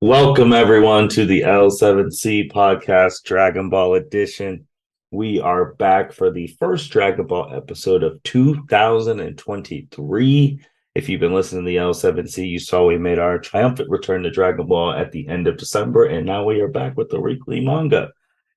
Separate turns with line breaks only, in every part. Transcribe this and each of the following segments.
Welcome everyone to the L7C podcast Dragon Ball edition. We are back for the first Dragon Ball episode of 2023. If you've been listening to the L7C, you saw we made our triumphant return to Dragon Ball at the end of December, and now we are back with the weekly manga.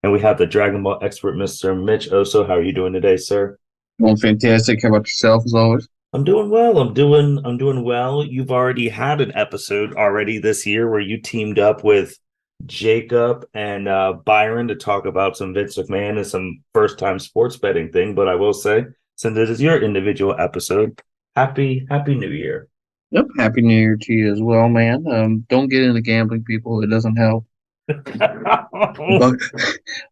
And we have the Dragon Ball expert, Mr. Mitch Oso. How are you doing today, sir?
Well, fantastic. How about yourself, as always?
I'm doing well. I'm doing well. You've already had an episode already this year where you teamed up with Jacob and Byron to talk about some Vince McMahon and some first time sports betting thing. But I will say, since it is your individual episode, happy New Year.
Yep. Happy New Year to you as well, man. Don't get into gambling, people. It doesn't help. But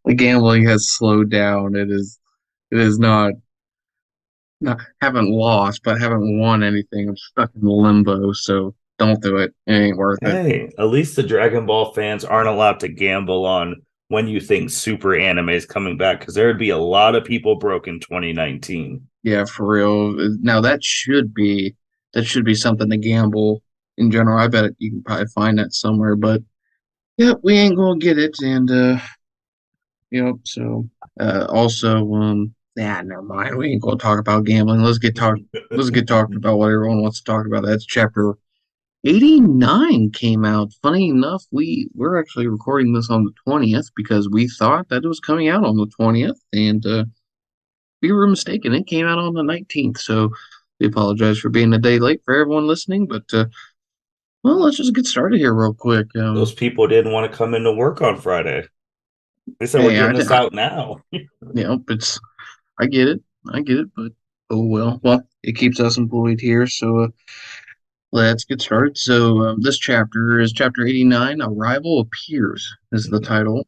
the gambling has slowed down. It is not haven't lost, but haven't won anything. I'm stuck in limbo, so don't do it. It ain't worth it.
Hey, at least the Dragon Ball fans aren't allowed to gamble on when you think Super Anime is coming back because there would be a lot of people broke in 2019.
Yeah, for real. Now that should be something to gamble in general. I bet you can probably find that somewhere, but yeah, we ain't gonna get it. And so also yeah, never mind. We ain't gonna talk about gambling. Let's get talking about what everyone wants to talk about. That's chapter 89 came out. Funny enough, we're actually recording this on the 20th because we thought that it was coming out on the 20th, and we were mistaken. It came out on the 19th. So we apologize for being a day late for everyone listening, but well, let's just get started here real quick.
Those people didn't want to come into work on Friday. They said we're
Hey,
getting this out now.
it's I get it, but oh well. Well, it keeps us employed here, so let's get started. So this chapter is chapter 89. Arrival appears is the title.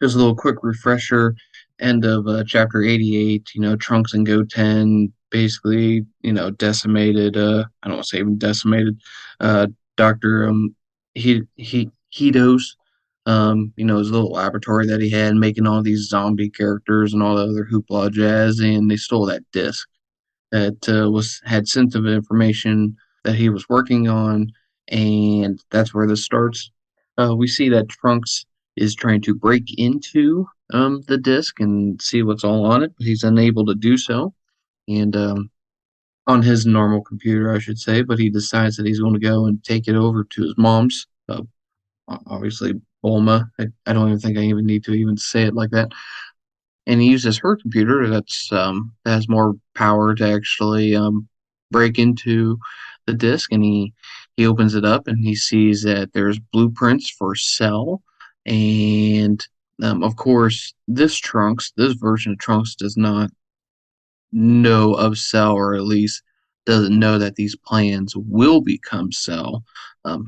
Just a little quick refresher. End of chapter 88. Trunks and Goten basically decimated. I don't want to say even decimated. Doctor he Hidos. His little laboratory that he had, making all these zombie characters and all the other hoopla jazz, and they stole that disc that had sensitive information that he was working on, and that's where this starts. We see that Trunks is trying to break into the disc and see what's all on it, but he's unable to do so. And on his normal computer, I should say, but he decides that he's going to go and take it over to his mom's. Obviously, Bulma. I don't even think I even need to even say it like that. And he uses her computer that has more power to actually break into the disk, and he opens it up and he sees that there's blueprints for Cell, and of course this version of Trunks does not know of Cell, or at least doesn't know that these plans will become Cell.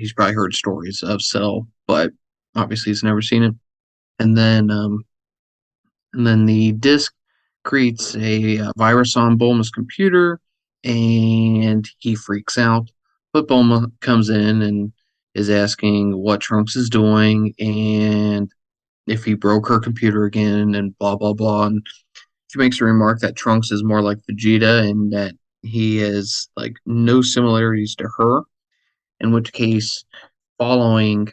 He's probably heard stories of Cell, but obviously he's never seen it. And then the disk creates a virus on Bulma's computer, and he freaks out. But Bulma comes in and is asking what Trunks is doing and if he broke her computer again, and blah blah blah. And she makes a remark that Trunks is more like Vegeta and that he has like no similarities to her. In which case, following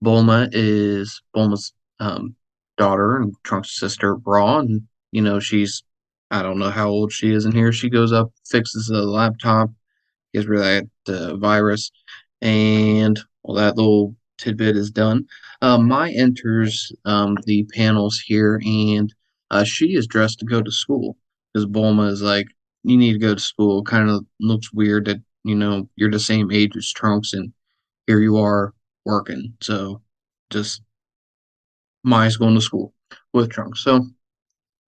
Bulma is Bulma's daughter and Trunks' sister, Raw, and she's, I don't know how old she is in here. She goes up, fixes the laptop, gets rid of that virus, and well, that little tidbit is done. Mai enters the panels here, and she is dressed to go to school because Bulma is like, "You need to go to school." Kind of looks weird that you're the same age as Trunks, and here you are working. So just Mai's going to school with Trunks. So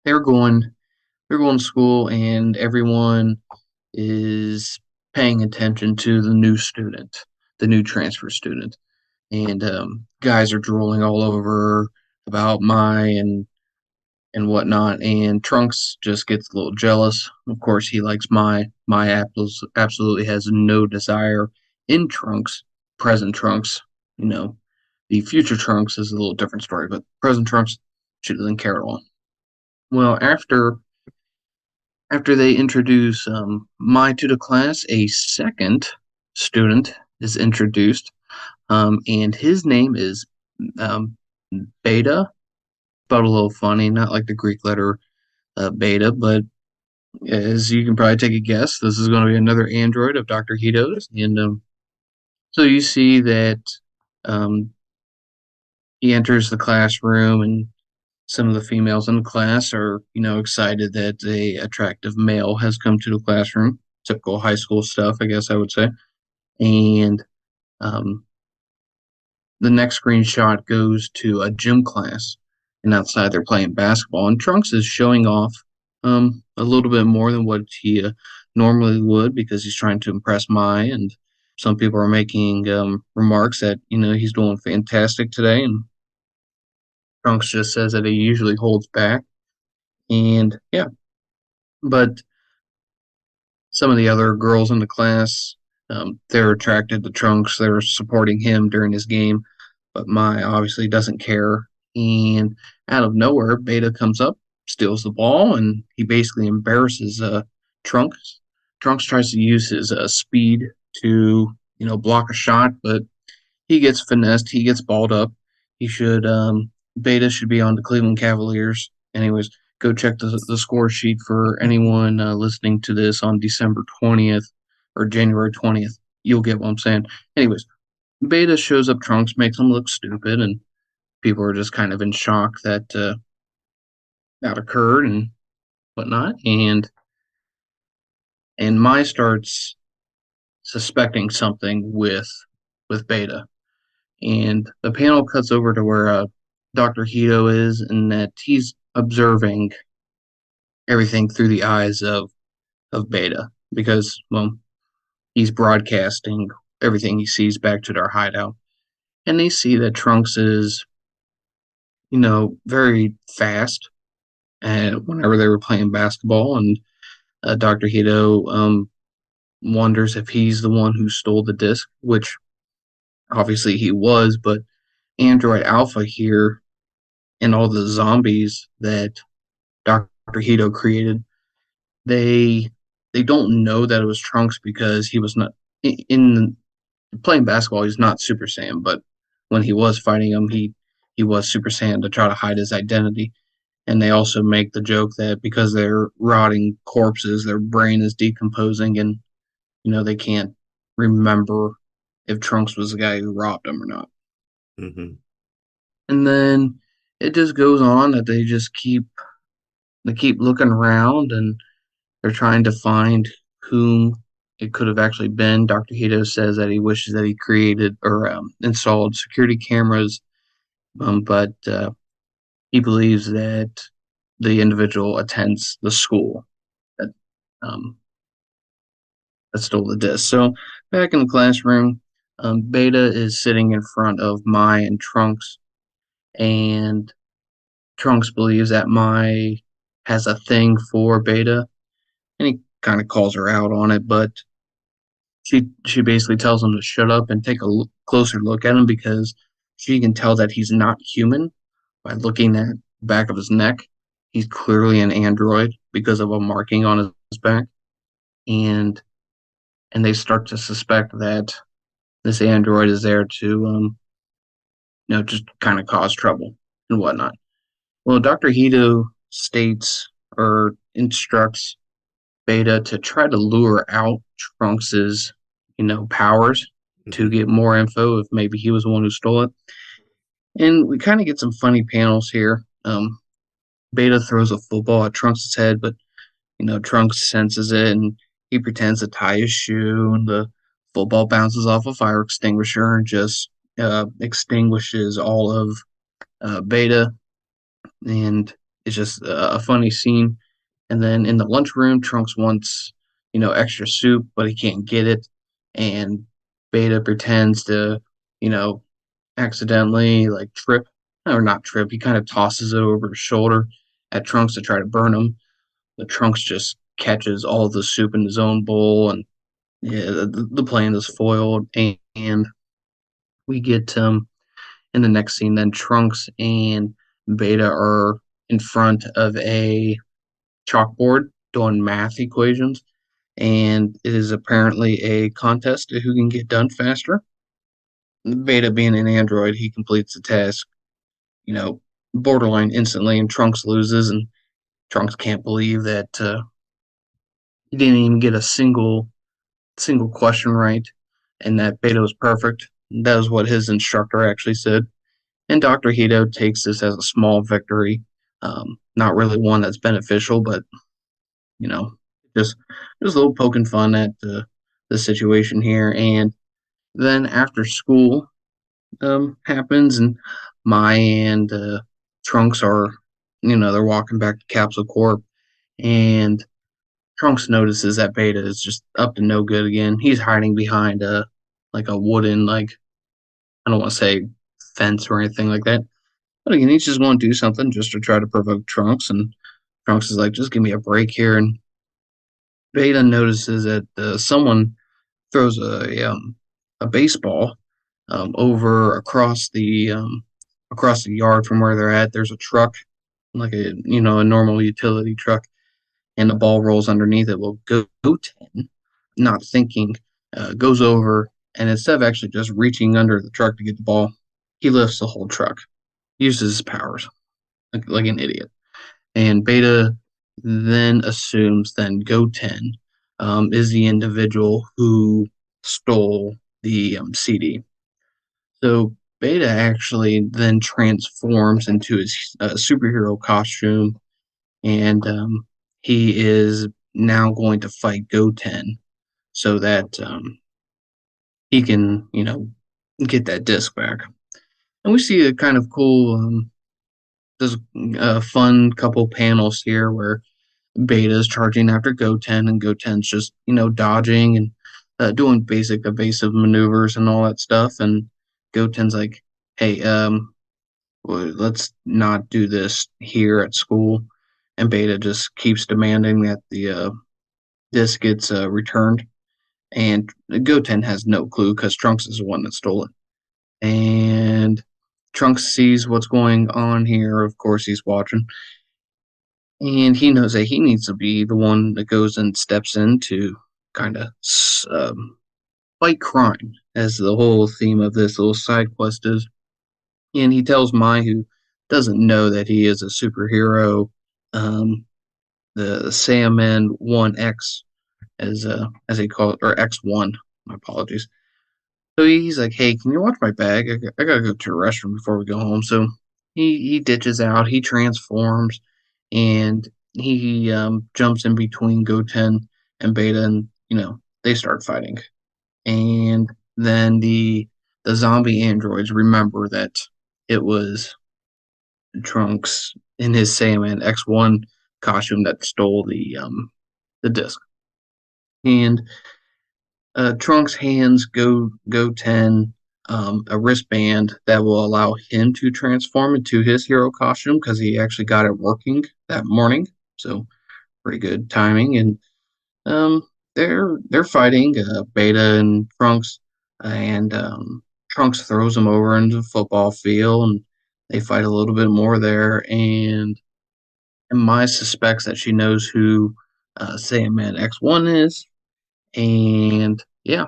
they're going they're going to school, and everyone is paying attention to the new student, the new transfer student. And guys are drooling all over about Mai and whatnot. And Trunks just gets a little jealous. Of course, he likes Mai. Mai absolutely has no desire in Trunks, present Trunks. The future Trunks is a little different story, but present Trunks, she doesn't care at all. Well, after they introduce Mai to the class, a second student is introduced. And his name is um, Beta, spelled a little funny, not like the Greek letter Beta, but as you can probably take a guess, this is going to be another android of Dr. Hito's. And so you see that um, he enters the classroom, and some of the females in the class are, excited that a attractive male has come to the classroom. Typical high school stuff, I guess I would say. And um, the next screenshot goes to a gym class, and outside they're playing basketball. And Trunks is showing off a little bit more than what he normally would because he's trying to impress Mai. And some people are making remarks that he's doing fantastic today, and Trunks just says that he usually holds back. And yeah, but some of the other girls in the class, they're attracted to Trunks. They're supporting him during his game, but Mai obviously doesn't care. And out of nowhere, Beta comes up, steals the ball, and he basically embarrasses Trunks. Trunks tries to use his speed to, block a shot, but he gets finessed. He gets balled up. He should Beta should be on the Cleveland Cavaliers. Anyways, go check the score sheet for anyone listening to this on December 20th or January 20th. You'll get what I'm saying. Anyways, Beta shows up Trunks, makes him look stupid, and people are just kind of in shock that that occurred and whatnot. And Mai starts suspecting something with Beta, and the panel cuts over to where Dr. Hito is, and that he's observing everything through the eyes of Beta because, well, he's broadcasting everything he sees back to their hideout. And they see that Trunks is, very fast. And whenever they were playing basketball, and Dr. Hito wonders if he's the one who stole the disc, which obviously he was, but Android Alpha here and all the zombies that Dr. Hito created, they they don't know that it was Trunks because he was not in playing basketball. He's not Super Saiyan, but when he was fighting him, he was Super Saiyan to try to hide his identity. And they also make the joke that because they're rotting corpses, their brain is decomposing, and they can't remember if Trunks was the guy who robbed them or not.
Mm-hmm.
And then it just goes on that they keep looking around, and they're trying to find whom it could have actually been. Dr. Hito says that he wishes that he created or installed security cameras, but he believes that the individual attends the school that um, that stole the disc. So back in the classroom, Beta is sitting in front of Mai and Trunks, and Trunks believes that Mai has a thing for Beta, and he kind of calls her out on it, but she basically tells him to shut up and take a closer look at him because she can tell that he's not human by looking at the back of his neck. He's clearly an android because of a marking on his back, and they start to suspect that this android is there to just kind of cause trouble and whatnot. Well, Dr. Hito states or instructs Beta to try to lure out Trunks's, powers to
Mm-hmm.
get more info if maybe he was the one who stole it. And we kind of get some funny panels here. Beta throws a football at Trunks' head, but Trunks senses it and he pretends to tie his shoe, and the football bounces off a fire extinguisher and just extinguishes all of Beta. And it's just a funny scene. And then in the lunchroom, Trunks wants, extra soup, but he can't get it. And Beta pretends to, you know, accidentally like trip or not trip. He kind of tosses it over his shoulder at Trunks to try to burn him. But Trunks just catches all the soup in his own bowl, and yeah, the plan is foiled. And we get in the next scene, then Trunks and Beta are in front of a chalkboard doing math equations, and it is apparently a contest to who can get done faster. Beta being an android, he completes the task, you know, borderline instantly, and Trunks loses, and Trunks can't believe that he didn't even get a single question right, and that Beta was perfect. That was what his instructor actually said. And Dr. Hito takes this as a small victory, not really one that's beneficial, but you know, just just a little poking fun at the situation here. And then after school happens, and Mai and Trunks are, they're walking back to Capsule Corp, and Trunks notices that Beta is just up to no good again. He's hiding behind a like a wooden, like, I don't want to say fence or anything like that. But again, he's just going to do something just to try to provoke Trunks, and Trunks is like, just give me a break here. And Beta notices that someone throws a baseball over across the yard from where they're at. There's a truck, like a normal utility truck, and the ball rolls underneath it. Will go 10, not thinking, goes over, and instead of actually just reaching under the truck to get the ball, he lifts the whole truck, uses his powers like an idiot. And Beta then assumes then Goten is the individual who stole the CD. So Beta actually then transforms into his superhero costume, and he is now going to fight Goten so that he can, get that disc back. And we see a kind of cool, this fun couple panels here where Beta's charging after Goten, and Goten's just, dodging and doing basic evasive maneuvers and all that stuff. And Goten's like, hey, well, let's not do this here at school. And Beta just keeps demanding that the disc gets returned. And Goten has no clue because Trunks is the one that stole it. And Trunks sees what's going on here. Of course, he's watching. And he knows that he needs to be the one that goes and steps in to kind of fight crime, as the whole theme of this little side quest is. And he tells Mai, who doesn't know that he is a superhero, um, the Saiyaman 1X, as they call it, or X1. My apologies. So he's like, "Hey, can you watch my bag? I gotta go to the restroom before we go home." So he ditches out, he transforms, and he jumps in between Goten and Beta, and they start fighting. And then the zombie androids remember that it was Trunks in his Saiyaman X1 costume that stole the disc. And Trunks hands Go 10 a wristband that will allow him to transform into his hero costume because he actually got it working that morning. So pretty good timing. And they're fighting Beta and Trunks, and Trunks throws him over into the football field, and they fight a little bit more there. And Mai suspects that she knows who Saiyaman X1 is, and yeah.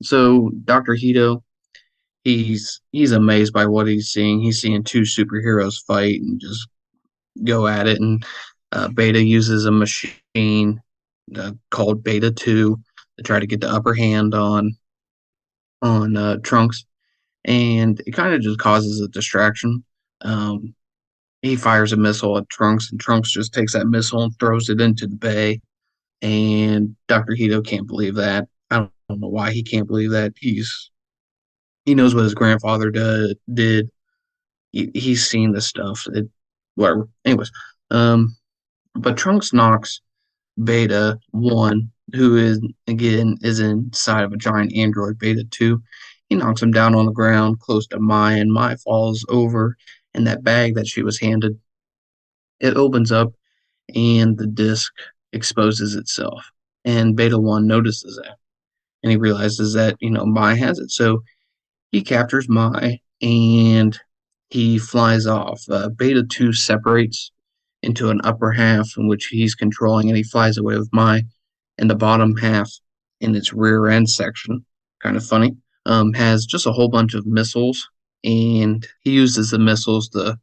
So Dr. Hito, he's amazed by what he's seeing. He's seeing two superheroes fight and just go at it, and Beta uses a machine called Beta 2 to try to get the upper hand on Trunks, and it kind of just causes a distraction. Um, he fires a missile at Trunks, and Trunks just takes that missile and throws it into the bay. And Dr. Hito can't believe that. I don't know why he can't believe that. He knows what his grandfather did. He's seen this stuff. Whatever. Anyways, um, but Trunks knocks Beta 1, who is again is inside of a giant android Beta 2. He knocks him down on the ground close to Mai, and Mai falls over, and that bag that she was handed, it opens up, and the disc exposes itself. And Beta 1 notices that, and he realizes that, Mai has it. So he captures Mai, and he flies off. Beta 2 separates into an upper half in which he's controlling, and he flies away with Mai, and the bottom half in its rear end section. Kind of funny. has just a whole bunch of missiles, and he uses the missiles to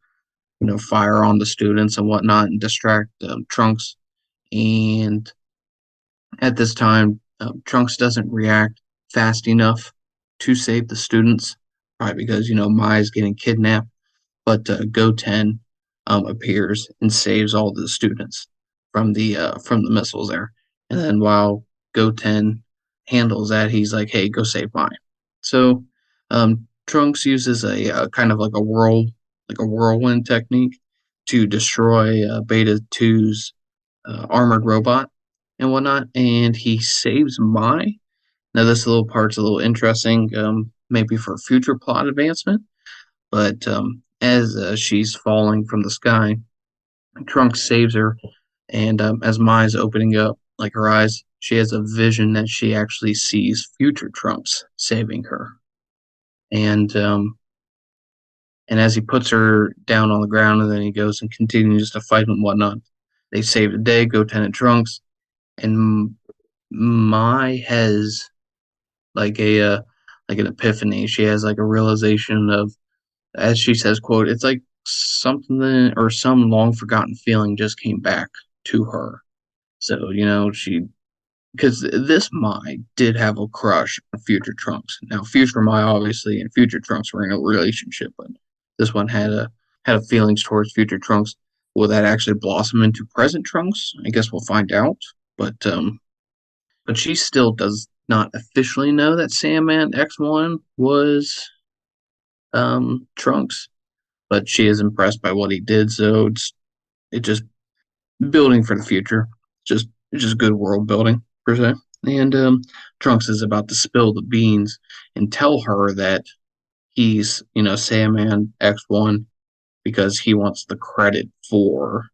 fire on the students and whatnot and distract Trunks. And at this time, Trunks doesn't react fast enough to save the students, probably because Mai's getting kidnapped. But Goten appears and saves all the students from the missiles there. And then while Goten handles that, he's like, "Hey, go save Mai." So Trunks uses a kind of like a whirlwind technique to destroy Beta 2's armored robot and whatnot, and he saves Mai. Now, this little part's a little interesting, maybe for future plot advancement, but as she's falling from the sky, Trunks saves her, and as Mai's opening up, like her eyes, she has a vision that she actually sees future Trunks saving her. And and as he puts her down on the ground, and then he goes and continues to fight and whatnot, they save the day, go Lieutenant Trunks, and Mai has like an epiphany. She has like a realization of, as she says, quote, "It's like something or some long forgotten feeling just came back to her." So she, because this Mai did have a crush on Future Trunks. Now Future Mai obviously and Future Trunks were in a relationship, but this one had a feelings towards Future Trunks. Will that actually blossom into present Trunks? I guess we'll find out. But she still does not officially know that Sandman X1 was Trunks, but she is impressed by what he did. So it's just building for the future. It's just good world building per se. And Trunks is about to spill the beans and tell her that he's Sandman X1 because he wants the credit for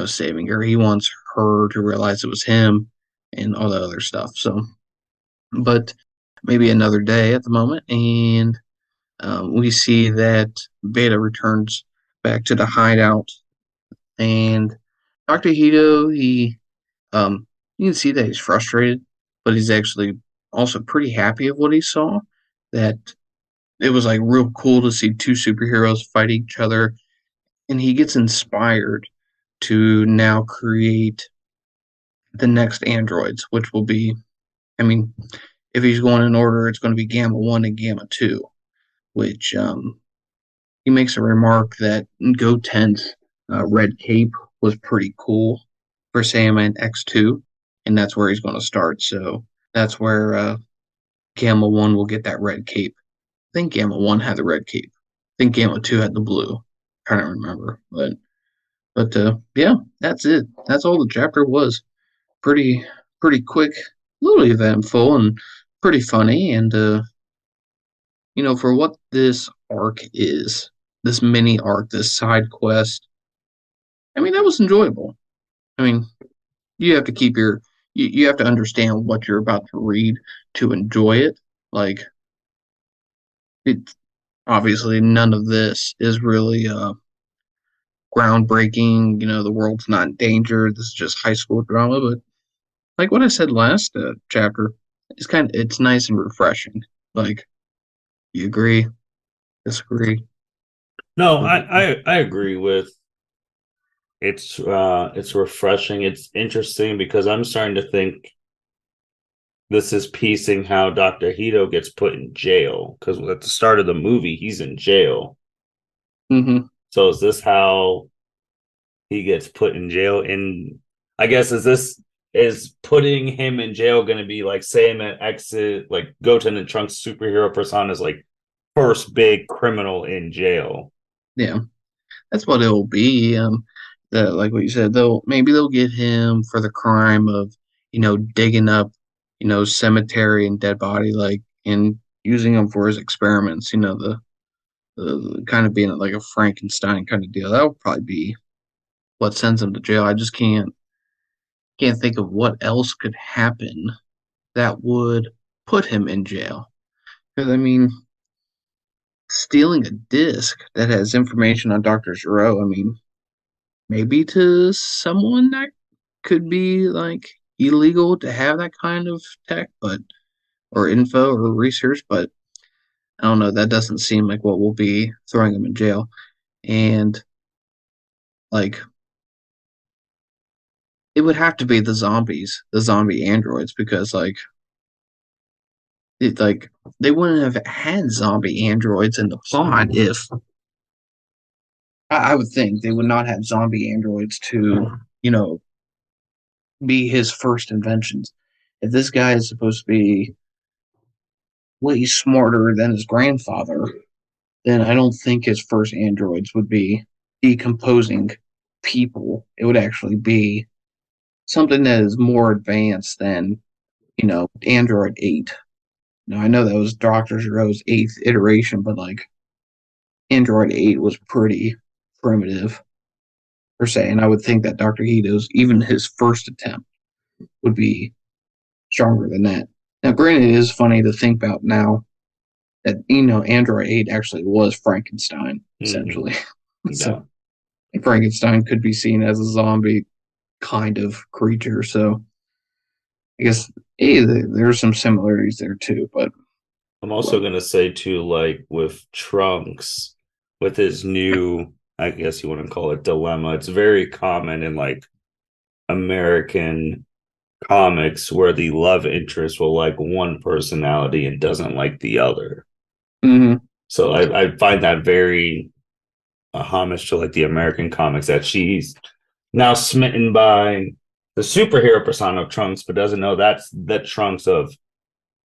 saving her. He wants her to realize it was him and all the other stuff. So, but maybe another day at the moment, and we see that Beta returns back to the hideout, and Dr. Hito, you can see that he's frustrated, but he's actually also pretty happy of what he saw. That it was like real cool to see two superheroes fight each other, and he gets inspired to now create the next androids, which will be, I mean, if he's going in order, it's going to be Gamma 1 and Gamma 2, which he makes a remark that Goten's red cape was pretty cool for Sandman X2, and that's where he's going to start. So that's where Gamma 1 will get that red cape. I think Gamma 1 had the red cape. I think Gamma 2 had the blue. I don't remember. But yeah, that's it. That's all the chapter was. Pretty pretty quick, a little eventful and pretty funny, and for what this arc is, this mini arc, this side quest, I mean, that was enjoyable. I mean, you have to keep you have to understand what you're about to read to enjoy it. Like, it obviously none of this is really groundbreaking. The world's not in danger. This is just high school drama. But like what I said last chapter, it's nice and refreshing. Like, you agree, disagree?
No, I agree with it's refreshing. It's interesting because I'm starting to think this is piecing how Dr. Hito gets put in jail because at the start of the movie he's in jail.
Mm-hmm.
So is this how he gets put in jail? And I guess is putting him in jail going to be like saying that exit like Goten and Trunks superhero persona is like first big criminal in jail?
Yeah, that's what it will be. That, like what you said, they'll get him for the crime of digging up cemetery and dead body, like, and using them for his experiments. The kind of being like a Frankenstein kind of deal. That would probably be what sends him to jail. I just can't think of what else could happen that would put him in jail. Because I mean, stealing a disc that has information on Doctor Gero, I mean, maybe to someone that could be like illegal to have that kind of tech, but or info or research, but I don't know. That doesn't seem like what will be throwing him in jail. And like it would have to be the zombies, the zombie androids, because like they wouldn't have had zombie androids in the plot if I would think they would not have zombie androids to, you know, be his first inventions. If this guy is supposed to be way smarter than his grandfather, then I don't think his first androids would be decomposing people. It would actually be something that is more advanced than, Android 8. Now, I know that was Dr. Zero's eighth iteration, but Android 8 was pretty primitive, per se. And I would think that Dr. Hito's, even his first attempt, would be stronger than that. Now, granted, it is funny to think about now that, Android 8 actually was Frankenstein,
Mm-hmm.
essentially. So
Yeah.
Frankenstein could be seen as a zombie kind of creature. So I guess there's some similarities there too. But
I'm also
like,
gonna say too, like with Trunks, with his new, I guess you want to call it dilemma, it's very common in like American comics where the love interest will like one personality and doesn't like the other.
mm-hmm,
So I find that very a homage to like the American comics that she's now smitten by the superhero persona of Trunks, but doesn't know that's the Trunks of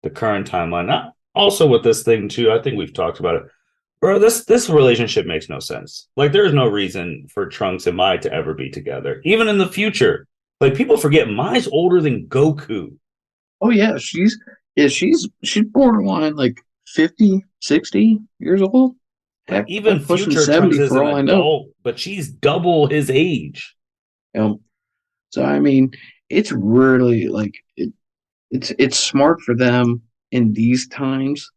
the current timeline. Not also with this thing too. I think we've talked about it, bro. This relationship makes no sense. Like there's no reason for Trunks and Mai to ever be together, even in the future. Like people forget Mai's older than Goku.
oh yeah, she's borderline like 50, 60 years old.
Like
Heck,
even
like pushing
future Trunks
70
is
for
an
all I know.
adult, but she's double his age.
Um, so I mean, it's really it's smart for them in these times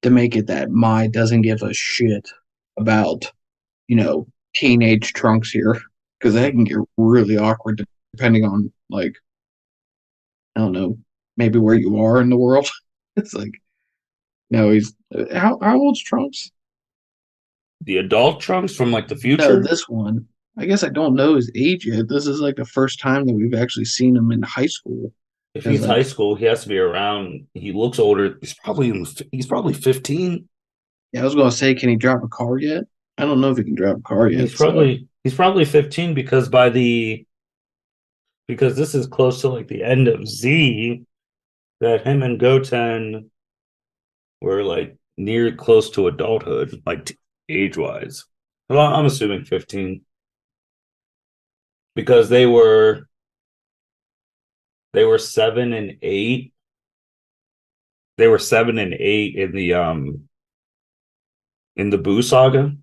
to make it that Mai doesn't give a shit about teenage Trunks here, because that can get really awkward depending on I don't know, maybe where you are in the world. It's like, no, he's how old's Trunks?
The adult Trunks from like the
No,
future.
this one. I guess I don't know his age yet. This is like the first time that we've actually seen him in high school.
If
Because
he's high school, he has to be around. He looks older. He's probably 15.
yeah, I was gonna say, can he drive a car yet? I don't know if he can drive a car
He's
yet. So
probably he's probably 15 because by the because this is close to like the end of Z that him and Goten were like near close to adulthood, like age wise. Well, I'm assuming 15 because they were 7 and 8. They were 7 and 8 in the Boo saga.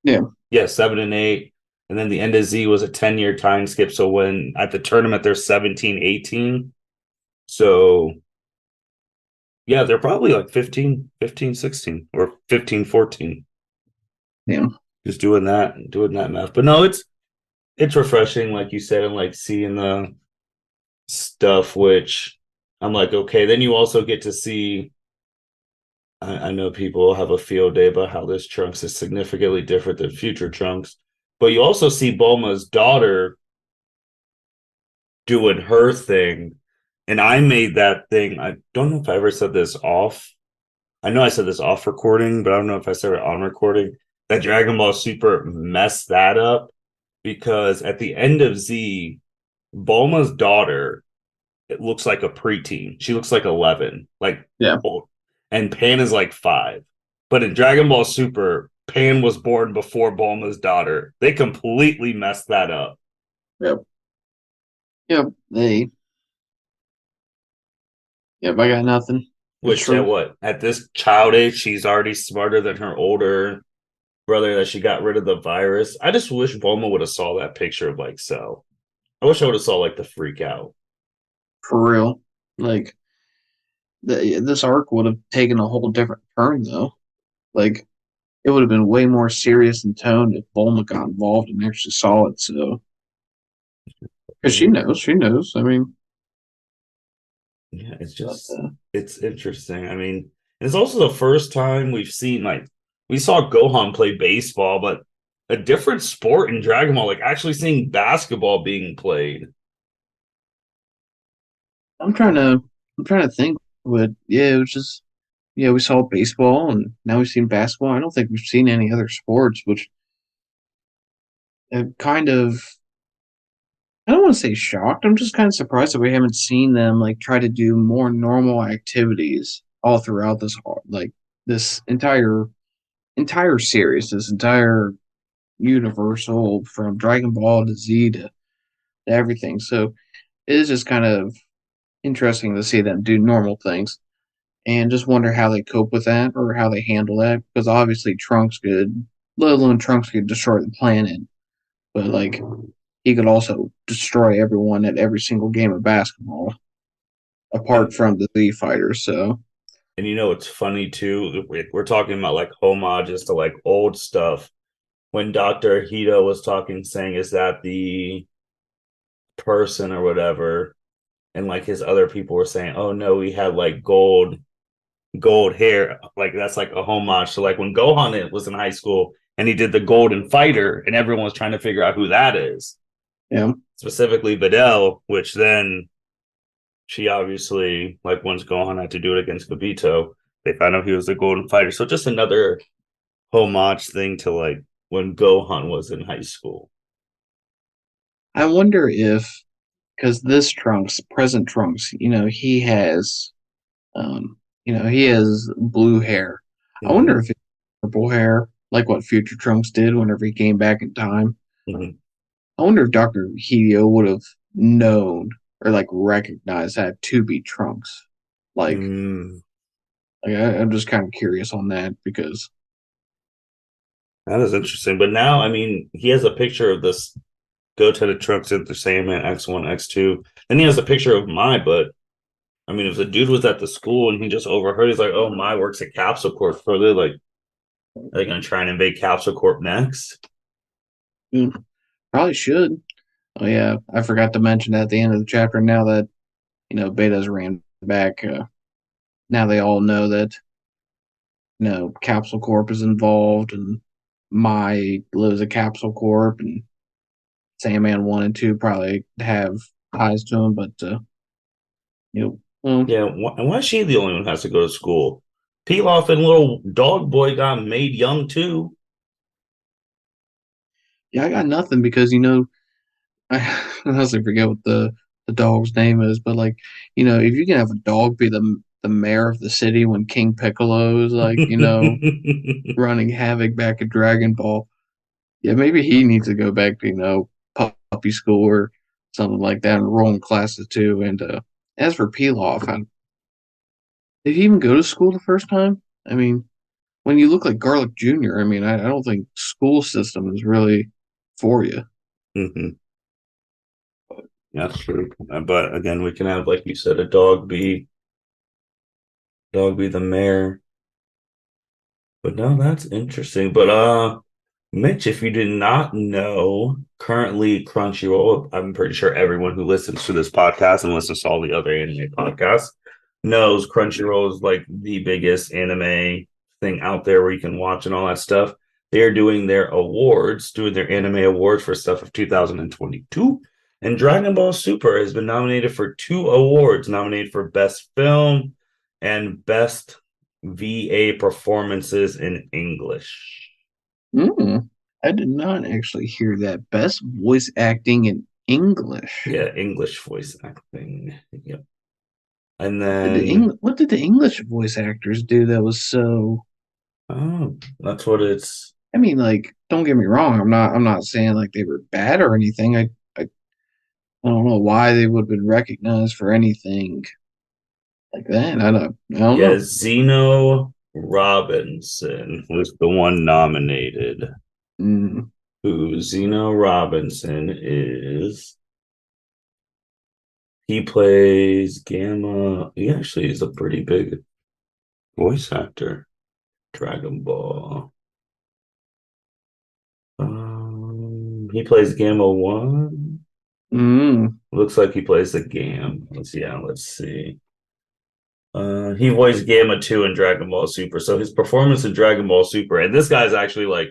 yeah,
Yeah, 7 and 8. And then the end of Z was a 10-year time skip. So when at the tournament they're 17, 18. So yeah, they're probably like 15, 16 or 15, 14.
yeah,
Just doing that math. But no, it's refreshing, like you said, and like seeing the stuff which I'm like, okay, then you also get to see I know people have a field day about how this Trunks is significantly different than future Trunks. But you also see Bulma's daughter doing her thing. And I made that thing. I don't know if I ever said this off. I know I said this off recording, but I don't know if I said it on recording. That Dragon Ball Super messed that up because at the end of Z, Bulma's daughter, it looks like a preteen. She looks like 11, like,
yeah,
oh, and Pan is like 5. But in Dragon Ball Super, Pan was born before Bulma's daughter. They completely messed that up.
yep, yep. Yep. I got nothing. It's
Which at
true.
what? At this child age, she's already smarter than her older brother that she got rid of the virus. I just wish Bulma would have saw that picture of like Cell. I wish I would have saw like the freak out.
For real. Like this arc would have taken a whole different turn though. Like it would have been way more serious in tone if Bulma got involved and actually saw it. So, because
Okay.
she knows. I mean,
Yeah, it's
but
just it's interesting. I mean, And it's also the first time we've seen like we saw Gohan play baseball, but a different sport in Dragon Ball, like actually seeing basketball being played.
I'm trying to I'm trying to think, but yeah, it was just yeah, we saw baseball and now we've seen basketball. I don't think we've seen any other sports, which kind of I don't want to say shocked. I'm just kind of surprised that we haven't seen them like try to do more normal activities all throughout this entire series, this entire universal from Dragon Ball to Z to everything. So it is just kind of interesting to see them do normal things and just wonder how they cope with that or how they handle that. Because obviously let alone Trunks could destroy the planet, but like he could also destroy everyone at every single game of basketball, apart
And
from the Z fighters. So
and you know it's funny too. We're talking about like homages to like old stuff. When Dr. Hito was talking, saying, "Is that the person or whatever?" And like his other people were saying, "Oh no, we had like gold hair." Like that's like a homage to like when Gohan was in high school and he did the Golden Fighter, and everyone was trying to figure out who that is.
yeah,
Specifically Videl, which then she obviously like once Gohan had to do it against Kobito, they found out he was the Golden Fighter. So just another homage thing to like when Gohan was in high school.
I wonder if because this Trunks, present Trunks, um, he has blue hair. I wonder
Mm-hmm.
if it's purple hair, like what Future Trunks did whenever he came back in time.
Mm-hmm.
I wonder if Dr. Helio would have known or like recognized that to be Trunks. Like,
Mm,
I'm just kind of curious on that because
that is interesting. But now, I mean, he has a picture of this Goten to Trunks Super Saiyaman X1, X2. Then he has a picture of Mai, but I mean, if the dude was at the school and he just overheard, he's like, "Oh, Mai works at Capsule Corp." So they're like, are they gonna try and invade Capsule Corp next?
mm, probably should. Oh yeah, I forgot to mention at the end of the chapter. Now that Beta's ran back, now they all know that Capsule Corp is involved, and Mai lives at Capsule Corp, and Sandman 1 and 2 probably have ties to him, but well,
Yeah, why is she the only one who has to go to school? Pilaf and little dog boy got made young too.
yeah, I got nothing because I honestly forget what the dog's name is, but like if you can have a dog be the mayor of the city when King Piccolo is like running havoc back at Dragon Ball, yeah, maybe he needs to go back to puppy school or something like that and roll in classes too. And as for Pilaf, did he even go to school the first time? I mean, when you look like Garlic Jr., I mean, I don't think school system is really for you.
Mhm. That's true. But again, we can have, like you said, a dog be the mayor. But no, that's interesting. But Mitch, if you did not know, currently Crunchyroll, I'm pretty sure everyone who listens to this podcast and listens to all the other anime podcasts knows Crunchyroll is like the biggest anime thing out there where you can watch and all that stuff. They're doing their awards, doing their anime awards for stuff of 2022. And Dragon Ball Super has been nominated for two awards, nominated for Best Film and Best VA performances in English.
Mm, I did not actually hear that. Best voice acting in English.
Yeah, English voice acting. Yep. And then,
What did the English voice actors do that was so?
oh, that's what it's.
I mean, like, don't get me wrong. I'm not saying like they were bad or anything. I don't know why they would have been recognized for anything like that. I don't
Yeah,
know.
Zeno Robinson was the one nominated.
Mm,
Who Zeno Robinson is. He plays Gamma. He actually is a pretty big voice actor. Dragon Ball. He plays Gamma 1.
mm.
Looks like he plays the Gam. Let's Yeah, let's see. He voiced Gamma 2 in Dragon Ball Super. So his performance in Dragon Ball Super, and this guy's actually like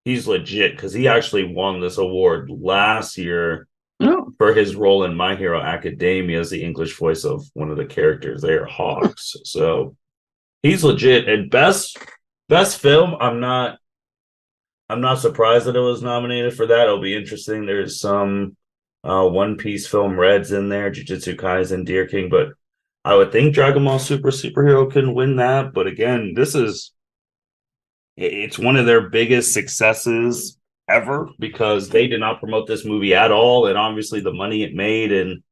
he's legit because he actually won this award last year
No,
for his role in My Hero Academia as the English voice of one of the characters. They are Hawks. So he's legit. And best film, I'm not surprised that it was nominated for that. It'll be interesting. There's some One Piece film Reds in there, Jujutsu Kaisen, Deer King, but I would think Dragon Ball Super Superhero can win that. But again, it's one of their biggest successes ever because they did not promote this movie at all, and obviously the money it made and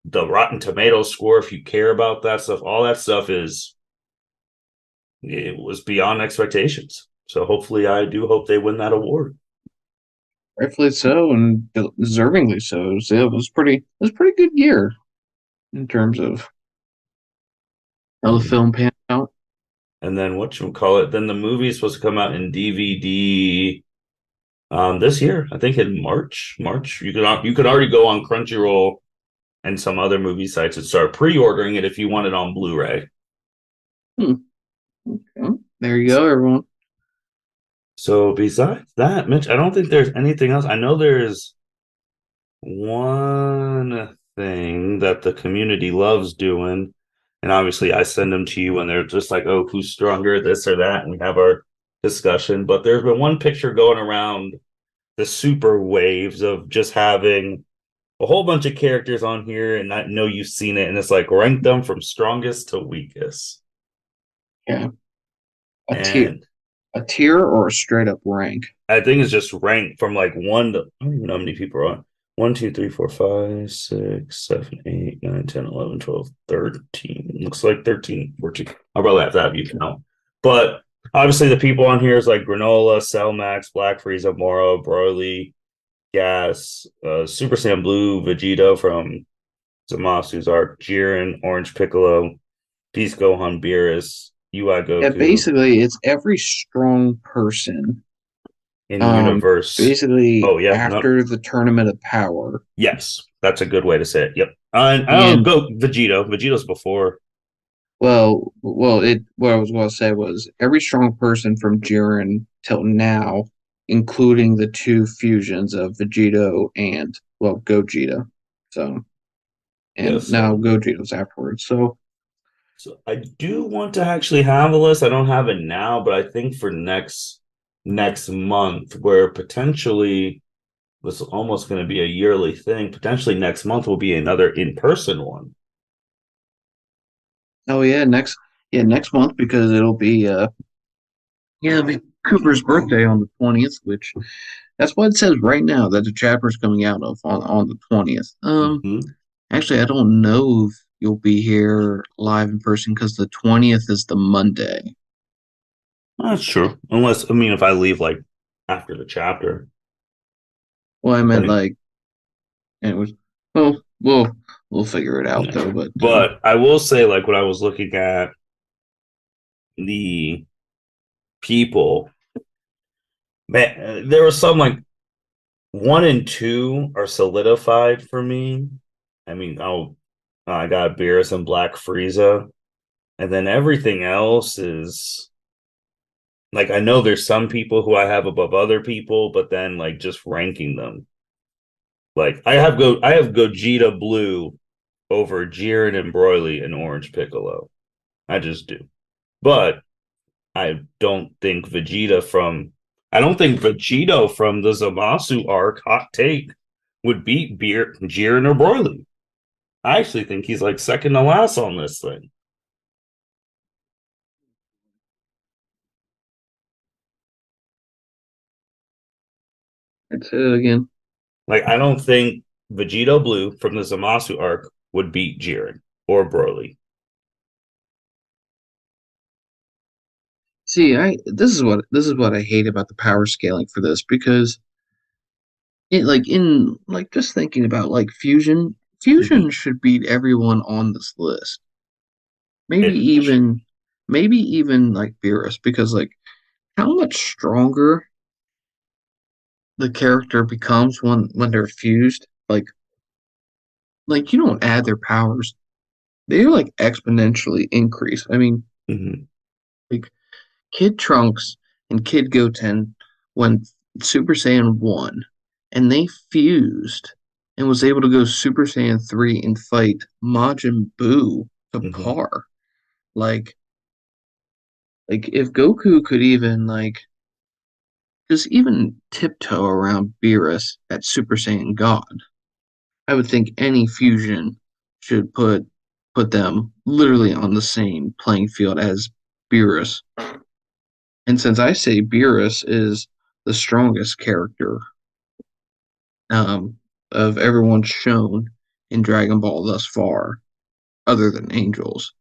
the Rotten Tomatoes score, if you care about that stuff, all that stuff is it was beyond expectations. So hopefully, I do hope they win that award.
rightfully so, and deservingly so. So it was pretty good year in terms of how the film panned out.
And then what you call it? Then the movie is supposed to come out in DVD this year. I think in March. March. You could already go on Crunchyroll and some other movie sites and start pre-ordering it if you want it on Blu-ray.
Hmm. Okay. There you go, everyone.
So besides that, Mitch, I don't think there's anything else. I know there's one thing that the community loves doing, and obviously I send them to you when they're just like, "Oh, who's stronger, this or that," and we have our discussion. But there's been one picture going around the super waves of just having a whole bunch of characters on here, and I know you've seen it, and it's like rank them from strongest to weakest.
Yeah. A tier,
And
a tier or a straight up rank.
I think it's just ranked from like one to I don't even know how many people are on. 1, 2, 3, 4, 5, 6, 7, 8, 9, 10, 11, 12, 13. Looks like 13, 14. I'll probably have to have you count. But obviously the people on here is like Granola, Cellmax, Black Frieza, Moro, Broly, Gas, Super Saiyan Blue, Vegeta from Zamasu's arc, Jiren, Orange Piccolo, Beast Gohan, Beerus, UI
Yeah,
Goku
basically it's every strong person.
in universe.
Basically
Oh yeah, no,
after the tournament of power.
yes, that's a good way to say it. Yep. I'll
And
go Vegito. Vegito's before.
it what I was going to say was every strong person from Jiren till now, including the two fusions of Vegito and Gogeta. So and
Yes.
now Gogeta's afterwards.
So I do want to actually have a list. I don't have it now, but I think for next month, where potentially this is almost going to be a yearly thing. Potentially next month will be another in-person one.
Oh next month because it'll be Cooper's birthday on the 20th, which that's what it says right now that the chapter is coming out of on the 20th.
Mm-hmm.
Actually, I don't know if you'll be here live in person because the 20th is the Monday.
That's true. Unless I mean, if I leave like after the chapter,
Well, I meant
depending.
like it was. Well, we'll figure it out
Yeah,
though.
true.
But
But I will say, like when I was looking at the people, man, there was some like one and two are solidified for me. I mean, I got Beerus and Black Frieza, and then everything else is like I know there's some people who I have above other people, but then like just ranking them, like I have Gogeta Blue over Jiren and Broly and Orange Piccolo. I just do, but I don't think Vegito from the Zamasu arc, hot take, would beat Jiren or Broly. I actually think he's like second to last on this thing.
it's again.
Like I don't think Vegito Blue from the Zamasu arc would beat Jiren or Broly.
See, I this is what I hate about the power scaling for this because in like just thinking about like fusion
Mm-hmm.
should beat everyone on this list. Maybe
It should.
even maybe even like Beerus because like how much stronger the character becomes when they're fused. Like you don't add their powers. they like exponentially increase. I mean,
Hmm.
like Kid Trunks and Kid Goten went Super Saiyan 1 and they fused and was able to go Super Saiyan 3 and fight Majin Buu to
Hmm.
par. Like like if Goku could even like just even tiptoe around Beerus at Super Saiyan God, I would think any fusion should put them literally on the same playing field as Beerus. And since I say Beerus is the strongest character um, of everyone shown in Dragon Ball thus far, other than Angels,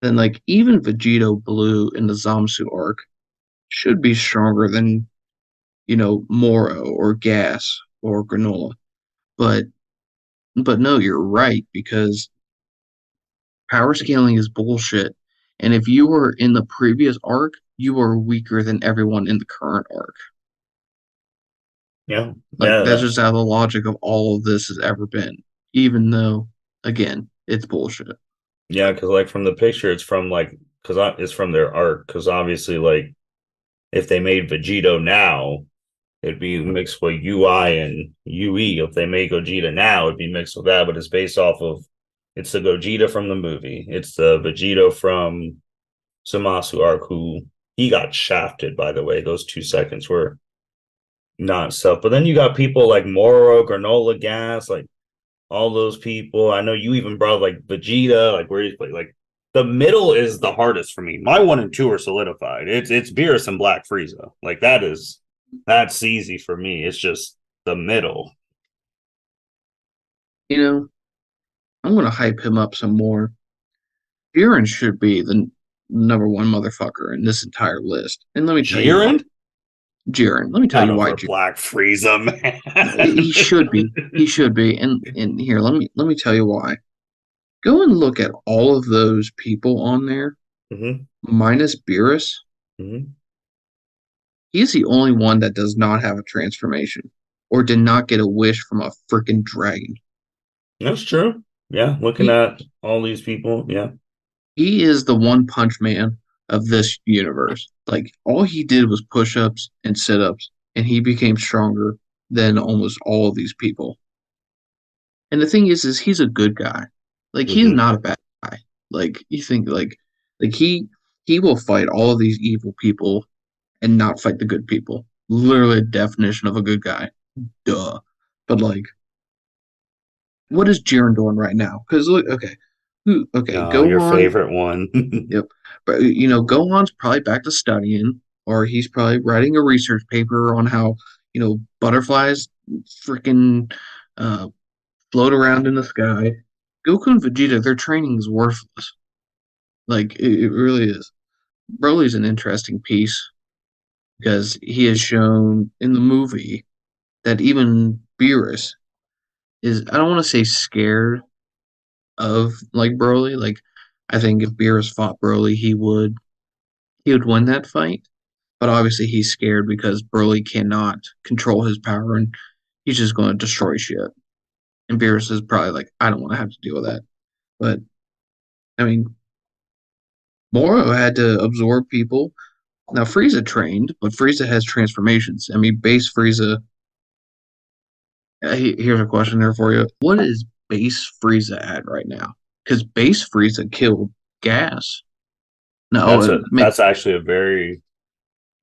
then like even Vegito Blue in the Zamsu arc should be stronger than Moro or Gas or Granola. But no, you're right because power scaling is bullshit. And if you were in the previous arc, you are weaker than everyone in the current arc.
Yeah,
Like
yeah,
that's just how the logic of all of this has ever been. Even though, again, it's bullshit.
yeah. Because like from the picture, it's from like because it's from their art. Because obviously, like if they made Vegito now, it'd be mixed with UI and UE. If they made Gogeta now, it'd be mixed with that. But it's based off of it's the Gogeta from the movie. It's the Vegito from Samasu arc who he got shafted. By the way, those 2 seconds were not self. But then you got people like Moro, Granola Gas, like all those people. I know you even brought like Vegeta, like where he's like the middle is the hardest for me. My 1 and 2 are solidified. It's Beerus and Black Frieza. Like that's easy for me. It's just the middle.
You know, I'm gonna hype him up some more. Jiren should be the number one motherfucker in this entire list. And let me tell you why.
Jiren?
Jiren. Let me tell
Not
you why
over
Jiren.
Black Frieza,
He should
man.
be. He should be. And here, let me tell you why. Go and look at all of those people on there,
Hmm.
minus Beerus.
Hmm.
He's the only one that does not have a transformation or did not get a wish from a freaking dragon.
That's true. Yeah, looking
He
at all these people, yeah.
he is the one punch man of this universe. Like all he did was push-ups and sit-ups and he became stronger than almost all of these people. And the thing is he's a good guy. Like he's
Hmm.
not a bad guy. Like you think like he will fight all of these evil people and not fight the good people. Literally a definition of a good guy. Duh. But like what is Jiren doing right now? Because look, okay, okay,
Oh, your
Gohan,
favorite one.
yep, but Gohan's probably back to studying, or he's probably writing a research paper on how butterflies freaking uh, float around in the sky. Goku and Vegeta, their training is worthless. Like it really is. Broly's an interesting piece because he has shown in the movie that even Beerus is, I don't want to say scared of like Broly. Like I think if Beerus fought Broly, he would win that fight. But obviously he's scared because Broly cannot control his power and he's just going to destroy shit. And Beerus is probably like, I don't want to have to deal with that. But I mean, Moro had to absorb people. Now Frieza trained, but Frieza has transformations. I mean, base Frieza. Here's a question there for you: what is base Frieza at right now? Because base Frieza killed Gas. No,
That's a that's actually a very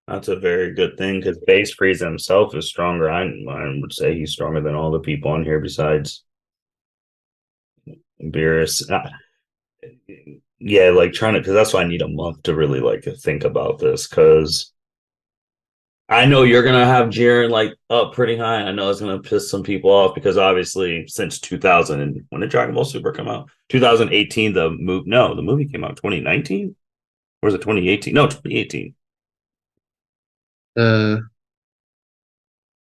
that's a very good thing because Base Freeze himself is stronger. I would say he's stronger than all the people on here besides Beerus. Yeah, like trying to because that's why I need a month to really like think about this because I know you're gonna have Jiren like up pretty high. I know it's gonna piss some people off because obviously since 2000 and when did Dragon Ball Super come out? 2018. The movie came out 2019 or was it 2018? No, 2018.
uh,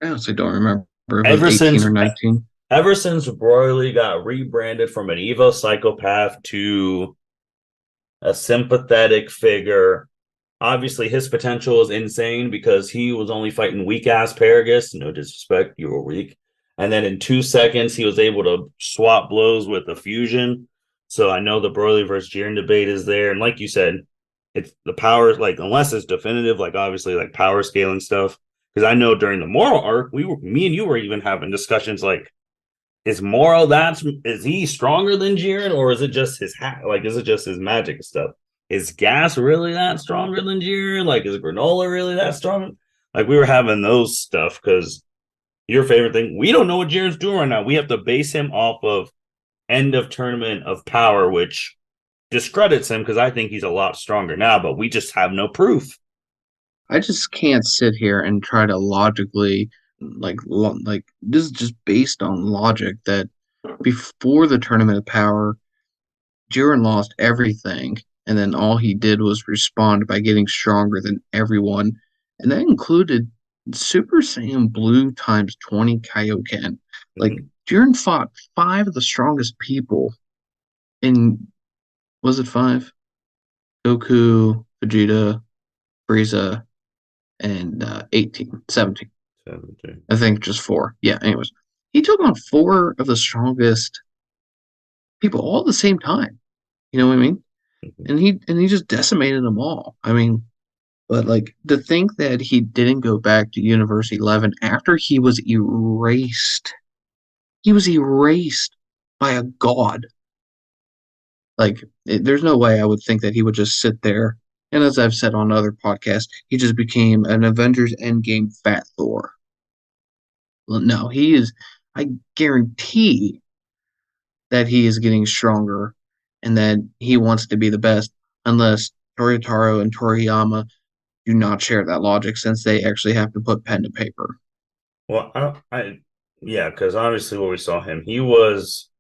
I honestly don't remember if it was
Ever
18
since
or 19.
Ever since Broly got rebranded from an evil psychopath to a sympathetic figure, obviously his potential is insane because he was only fighting weak ass Paragus. No disrespect, you were weak. And then in 2 seconds, he was able to swap blows with the fusion. So I know the Broly versus Jiren debate is there, and like you said, it's the power. Like unless it's definitive, like obviously like power scaling stuff. Because I know during the moral arc, me and you were even having discussions like, is Moro is he stronger than Jiren, or is it just like is it just his magic stuff? Is Gas really that stronger than Jiren? Like is Granola really that strong? Like we were having those stuff because your favorite thing, we don't know what Jiren's doing right now. We have to base him off of end of tournament of power, which discredits him because I think he's a lot stronger now, but we just have no proof.
I just can't sit here and try to logically, like this is just based on logic that before the Tournament of Power, Jiren lost everything, and then all he did was respond by getting stronger than everyone, and that included Super Saiyan Blue times 20 Kaioken. Like
Mhm.
Jiren fought five of the strongest people in, was it five? Goku, Vegeta, Frieza, and 18, 17.
17.
I think just four. Yeah, anyways. He took on four of the strongest people all at the same time. You know what I mean?
Mhm.
And he just decimated them all. I mean, but like to think that he didn't go back to Universe 11 after he was erased by a god. Like, there's no way I would think that he would just sit there. And as I've said on other podcasts, he just became an Avengers Endgame Fat Thor. Well, no, he is. I guarantee that he is getting stronger and that he wants to be the best, unless Toritaro and Toriyama do not share that logic since they actually have to put pen to paper.
Well, yeah, because obviously what we saw him, he was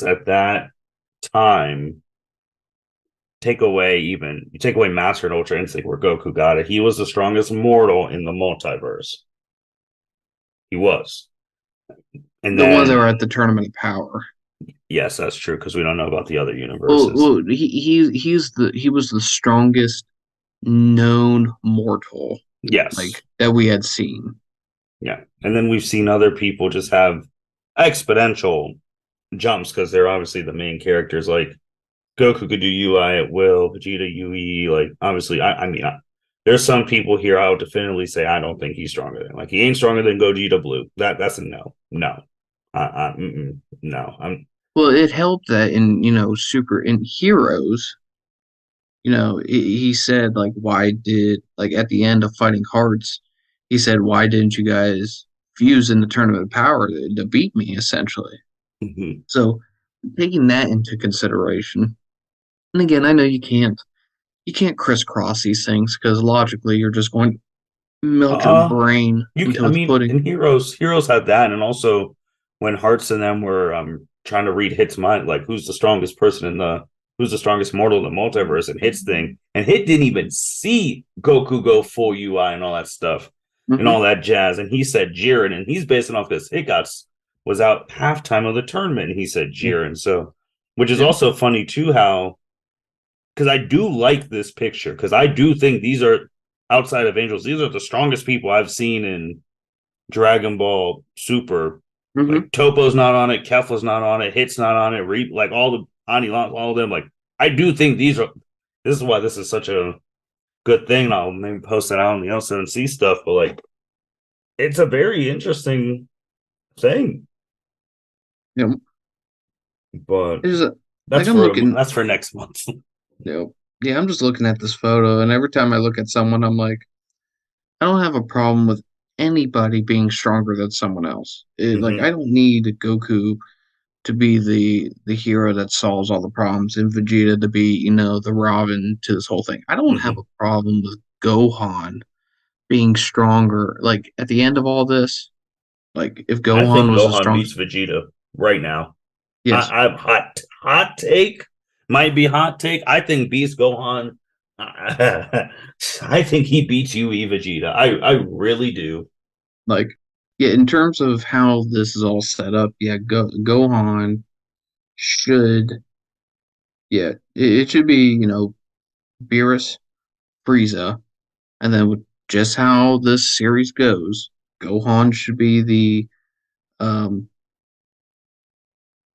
at that time. You take away Master and Ultra Instinct where Goku got it. He was the strongest mortal in the multiverse. He was, and
The ones that
then
were at the Tournament of Power.
yes, that's true because we don't know about the other
Well,
universes.
well, he was the strongest known mortal
Yes,
like that we had seen.
yeah, and then we've seen other people just have exponential jumps because they're obviously the main characters. Like Goku could do UI at will, Vegeta UE. Like obviously, there's some people here I would definitively say I don't think he's stronger than. Like he ain't stronger than Gogeta Blue. That's a no, no, no. I'm
Well, it helped that in Super in Heroes, he said like why did like at the end of Fighting Hearts, he said why didn't you guys fuse in the Tournament of Power to beat me essentially.
mhm.
So taking that into consideration, and again, I know you can't crisscross these things because logically you're just going to melt your
uh
brain
you can,
until
I
it's
mean
pudding.
in Heroes had that, and also when Hearts and them were trying to read Hit's mind, like who's the strongest mortal in the multiverse, and Hit's thing, and Hit didn't even see Goku go full UI and all that stuff and
Hmm.
all that jazz, and he said Jiren, and he's basing off this Hit was out halftime of the tournament, and he said
Yeah,
Jiren, so which is
yeah,
also funny too how because I do like this picture because I do think these are outside of Angels, these are the strongest people I've seen in Dragon Ball Super.
hmm
Like Topo's not on it, Kefla's not on it, Hit's not on it, like all the Anilon, all of them. Like I do think these are. This is why this is such a good thing. I'll maybe post it out on the LCNC stuff, but like it's a very interesting thing.
yeah.
But
It's just, like I'm looking,
that's for next month.
yeah, I'm just looking at this photo, and every time I look at someone, I'm like, I don't have a problem with anybody being stronger than someone else. Like
Mm-hmm,
I don't need Goku to be the hero that solves all the problems and Vegeta to be, the Robin to this whole thing. I don't have
mm-hmm.
a problem with Gohan being stronger. Like at the end of all this, like if
I
Gohan
think
was the
Gohan
strong,
beats Vegeta right now.
yes,
I'm hot take might be hot take. I think Beast Gohan. I think he beats you, Vegeta. I really do.
like yeah, in terms of how this is all set up, yeah, Gohan should, yeah, it should be, Beerus, Frieza, and then with just how this series goes, Gohan should be the um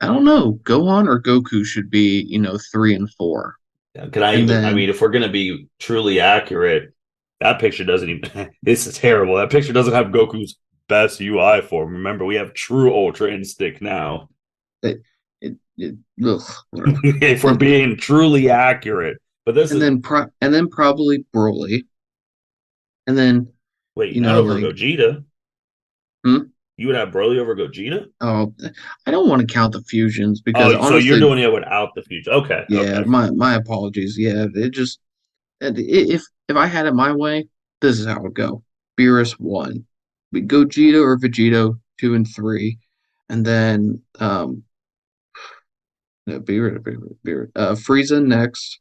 I don't know. Gohan or Goku should be, 3 and 4.
Can I
And
even? I mean,
then
if we're gonna be truly accurate, that picture doesn't even. This is terrible. That picture doesn't have Goku's best UI form. Remember, we have True Ultra Instinct now.
ugh, whatever.
If we're
And,
being truly accurate, but this
and
is
then probably Broly. And then,
wait, not over
like,
Gogeta.
hmm?
You would have Broly over Gogeta.
Oh, I don't want to count the fusions because
Oh, so you're
honestly,
doing it without the future. Okay,
yeah,
okay.
my apologies. Yeah, it just if I had it my way, this is how it would go. Beerus 1, we Gogeta or Vegito 2 and 3, and then no, Frieza next.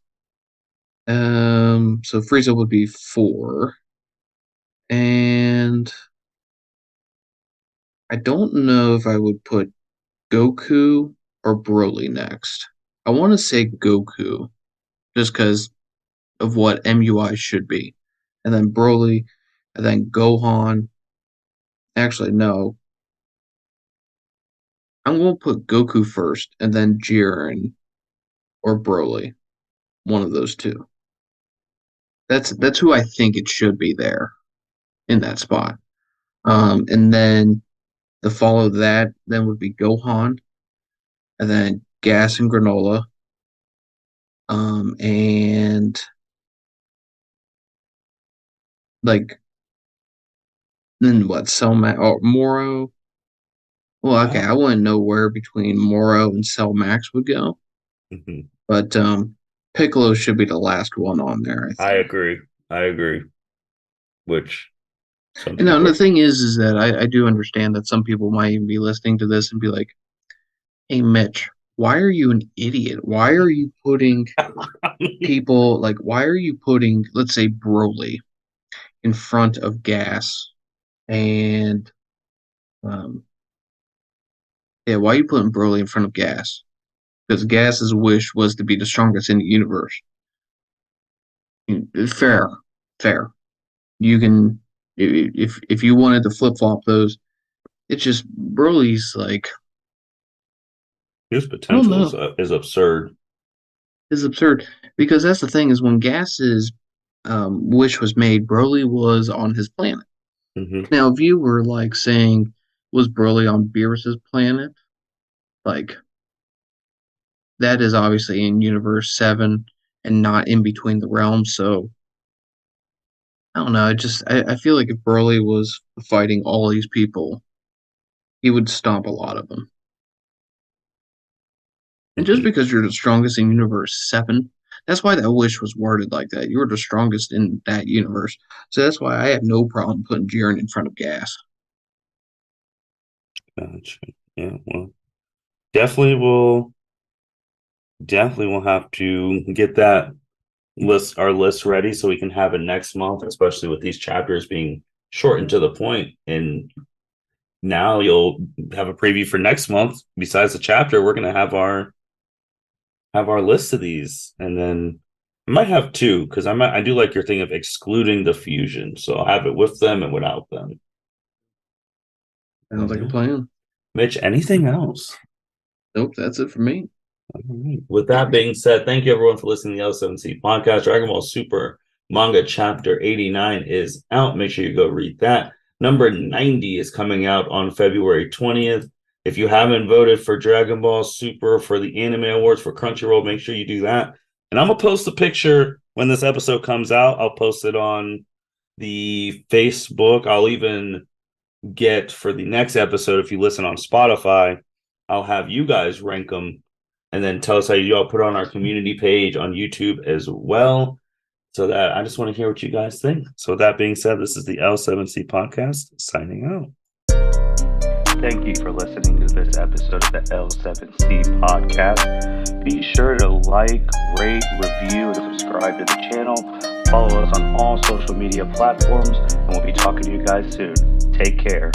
So Frieza would be 4, and I don't know if I would put Goku or Broly next. I want to say Goku just because of what MUI should be. And then Broly, and then Gohan. Actually, no. I'm going to put Goku first, and then Jiren or Broly. One of those two. That's who I think it should be there in that spot. And then the follow that then would be Gohan, and then Gas and Granola. And like then what? Cell or Moro. Well, okay, I wouldn't know where between Moro and Cell Max would go,
Mhm.
but Piccolo should be the last one on there, I
I
think.
agree. I agree. Which some
And now
people
the
are.
thing is that I do understand that some people might even be listening to this and be like, "Hey, Mitch, why are you an idiot? Why are you putting people like? Why are you putting, let's say, Broly in front of Gas and um, yeah, why are you putting Broly in front of Gas? Because Gas's wish was to be the strongest in the universe. Fair, fair. You can if you wanted to flip flop those, it's just Broly's like
His
I don't
potential
know.
is absurd.
It's absurd because that's the thing is when Gas's wish was made, Broly was on his planet.
Hmm.
Now, if you were like saying was Broly on Beerus's planet, like that is obviously in Universe 7 and not in between the realms. So I don't know. I feel like if Broly was fighting all these people, he would stomp a lot of them. And just
Hmm.
because you're the strongest in Universe 7, that's why that wish was worded like that. You were the strongest in that universe. So that's why I have no problem putting Jiren in front of Gas.
Gotcha. Yeah. Well, definitely will. Definitely will have to get that our list ready so we can have it next month, especially with these chapters being shortened to the point. And now you'll have a preview for next month. Besides the chapter, we're gonna have our list of these, and then I might have two because I do like your thing of excluding the fusion, so I'll have it with them and without them.
Sounds
And
like a
yeah,
plan.
Mitch, anything else?
Nope, that's it for me.
All right. With that being said, thank you everyone for listening to the L7C podcast. Dragon Ball Super Manga Chapter 89 is out. Make sure you go read that. Number 90 is coming out on February 20th. If you haven't voted for Dragon Ball Super for the Anime Awards for Crunchyroll, make sure you do that. And I'm going to post a picture when this episode comes out. I'll post it on the Facebook. I'll even get for the next episode, if you listen on Spotify, I'll have you guys rank them and then tell us how you all put on our community page on YouTube as well. So that I just want to hear what you guys think. So with that being said, this is the L7C podcast signing out. Thank you for listening to this episode of the L7C podcast. Be sure to like, rate, review, and subscribe to the channel. Follow us on all social media platforms, and we'll be talking to you guys soon. Take care.